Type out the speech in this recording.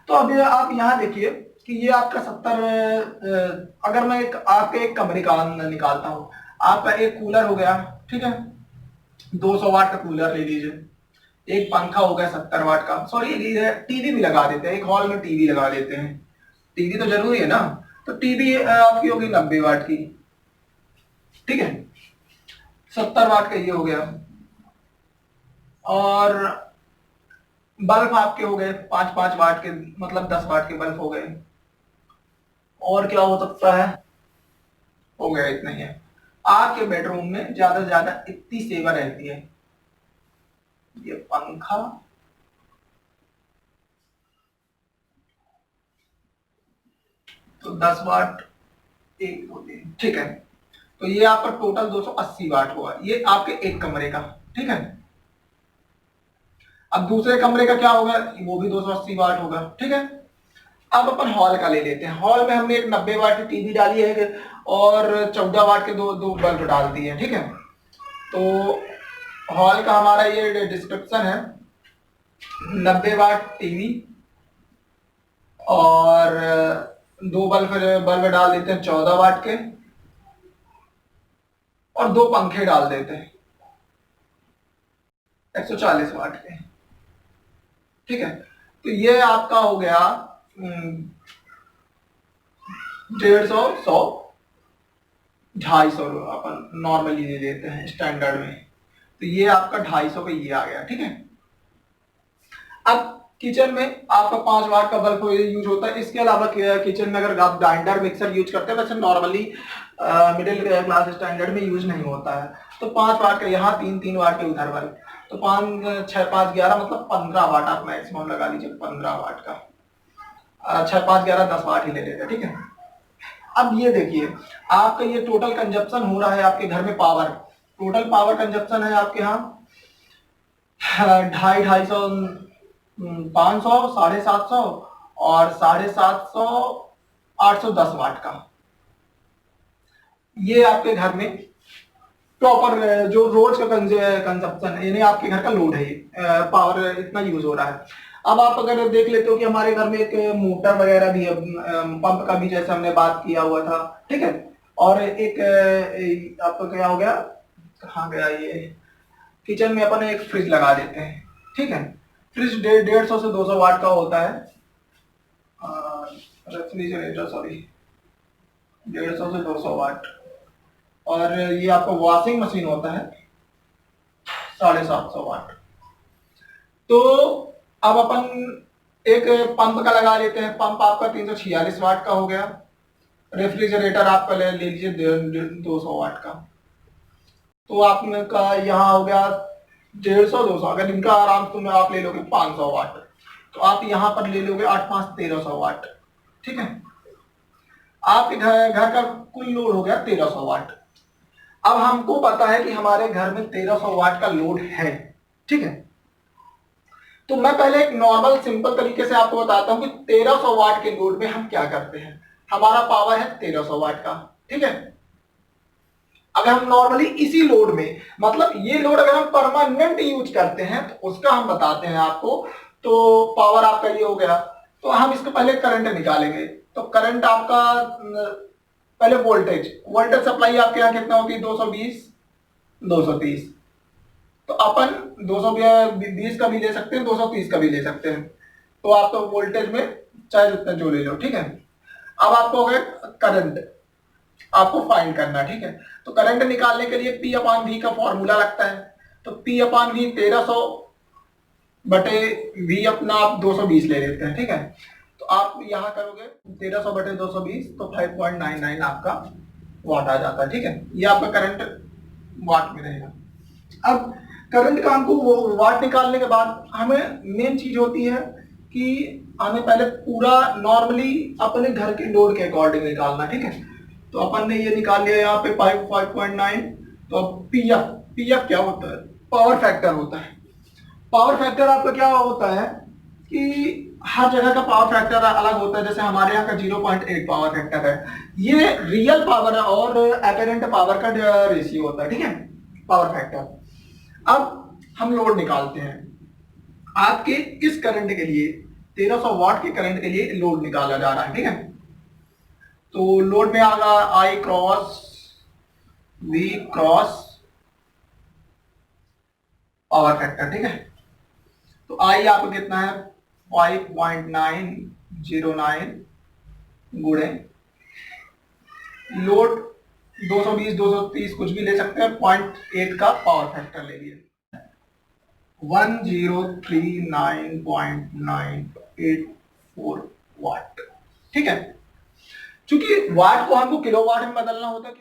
तो अब आप यहाँ देखिए कि ये आपका 70, अगर मैं आपके एक कमरे का निकालता हूँ, आपका एक कूलर हो गया, ठीक है, 200 वाट का कूलर ले लीजिए, एक पंखा हो गया 70 वाट का, सॉरी टीवी भी लगा देते हैं, एक हॉल में टीवी लगा देते हैं, टीवी तो जरूरी है ना, तो टीवी आपकी होगी 90 वाट की, ठीक है, 70 वाट का ये हो गया। और बल्ब आपके हो गए 5-5 वाट के, मतलब 10 वाट के बल्ब हो गए। और क्या हो सकता है, हो गया इतना ही है। आपके बेडरूम में ज्यादा से ज्यादा इतनी सेवा रहती है, ये पंखा, तो 10 वाट, 1 2 3, ठीक है, तो ये आपका टोटल 280 वाट हुआ, ये आपके एक कमरे का, ठीक है। अब दूसरे कमरे का क्या होगा, वो भी 280 वाट होगा, ठीक है। अब अपन हॉल का ले लेते हैं। हॉल में हमने एक 90 वाट की टीवी डाली है और 14 वाट के दो दो बल्ब डाल दिए हैं, ठीक है। तो हॉल का हमारा ये डिस्क्रिप्शन है, 90 वाट टीवी और दो बल्ब बल्ब डाल देते हैं 14 वाट के, और दो पंखे डाल देते हैं 140 वाट के, ठीक है। तो ये आपका हो गया 150, 100, 250 अपन नॉर्मली ले लेते हैं स्टैंडर्ड में, तो ये आपका 250 का ये आ गया, ठीक है। अब किचन में आपका 5 वाट का बल्ब यूज होता है। इसके अलावा किचन में अगर आप ग्राइंडर मिक्सर यूज करते हैं, वैसे नॉर्मली मिडिल क्लास स्टैंडर्ड में यूज नहीं होता है, तो 5 वाट का यहाँ, 3-3 वाट के उधर वाले, तो 5 6 5 11 मतलब 15 वाट आप मैक्सिमम लगा लीजिए, 15 वाट का, 6 5 11 10 वाट ही ले लेते हैं, ठीक है। अब ये देखिए आपका ये टोटल कंजप्शन हो रहा है आपके घर में पावर, टोटल पावर कंजप्शन है आपके यहाँ 250, 500, 750 और 750, 810 वाट का, ये आपके घर में प्रॉपर जो रोज का कंजप्शन है, यानी आपके घर का लोड है, पावर इतना यूज हो रहा है। अब आप अगर देख लेते हो कि हमारे घर में एक मोटर वगैरह भी है, पंप का भी, जैसे हमने बात किया हुआ था, ठीक है। और एक आपका क्या हो गया, कहाँ गया ये, किचन में अपन एक फ्रिज लगा देते हैं, ठीक है। फ्रिज 150 से 200 वाट का होता है, रेफ्रिजरेटर सॉरी 150 से 200 वाट। और ये आपका वॉशिंग मशीन होता है 750 वाट। तो अब अपन एक पंप का लगा लेते हैं, पंप आपका 346 वाट का हो गया। रेफ्रिजरेटर आपका ले लीजिए 200 वाट का, तो आपका यहाँ हो गया 150 200, अगर इनका आराम से आप ले लोगे 500 वाट, तो आप यहाँ पर ले लोगे 8 5 1300 वाट, ठीक है। आपके घर का कुल लोड हो गया 1300 वाट। अब हमको पता है कि हमारे घर में 1300 वाट का लोड है, ठीक है। तो मैं पहले एक नॉर्मल सिंपल तरीके से आपको बताता हूं कि 1300 वाट के लोड में हम क्या करते हैं। हमारा पावर है 1300 वाट का, ठीक है। अगर हम नॉर्मली इसी लोड में, मतलब ये लोड अगर हम परमानेंट यूज करते हैं तो उसका हम बताते हैं आपको। तो पावर आपका ये हो गया, तो हम इसको पहले करंट निकालेंगे। तो करंट आपका पहले वोल्टेज सप्लाई आपके यहाँ कितना होगी, 220 230, तो अपन 220 का भी ले सकते हैं, 230 का भी ले सकते हैं, तो आप तो वोल्टेज में चाहे जितना जो ले लो, ठीक है। अब आपको हो गया करंट, आपको फाइंड करना, ठीक है। तो करंट निकालने के लिए P अपान V का फॉर्मूला लगता है, तो P अपान V 1300 बटे V अपना आप 220 ले लेते हैं, ठीक है। तो आप यहाँ करोगे 1300 बटे 220, तो 5.99 आपका वाट आ जाता है, ठीक है। ये आपका करंट वाट में रहेगा। अब करंट का हमको वाट निकालने के बाद हमें मेन चीज होती है कि हमें पहले पूरा नॉर्मली अपने घर के लोड के अकॉर्डिंग निकालना, ठीक है। तो अपन ने ये निकाल लिया यहाँ पे 5.9। तो अब पीएफ क्या होता है, पावर फैक्टर होता है। पावर फैक्टर आपका क्या होता है कि हर जगह का पावर फैक्टर अलग होता है। जैसे हमारे यहाँ का 0.8 पावर फैक्टर है, ये रियल पावर और एपेरेंट पावर का रेशियो होता है, ठीक है, पावर फैक्टर। अब हम लोड निकालते हैं आपके इस करंट के लिए 1300 वाट के करंट के लिए लोड निकाला जा रहा है। ठीक है, तो लोड में आगा I cross V cross power factor. ठीक है, तो आई आपको कितना है 5.909 गुणे लोड 220 230 कुछ भी ले सकते हैं, 0.8 का पावर फैक्टर ले लिए 1039.984 वाट। ठीक है, चूंकि वाट को हमको किलोवाट में बदलना होता है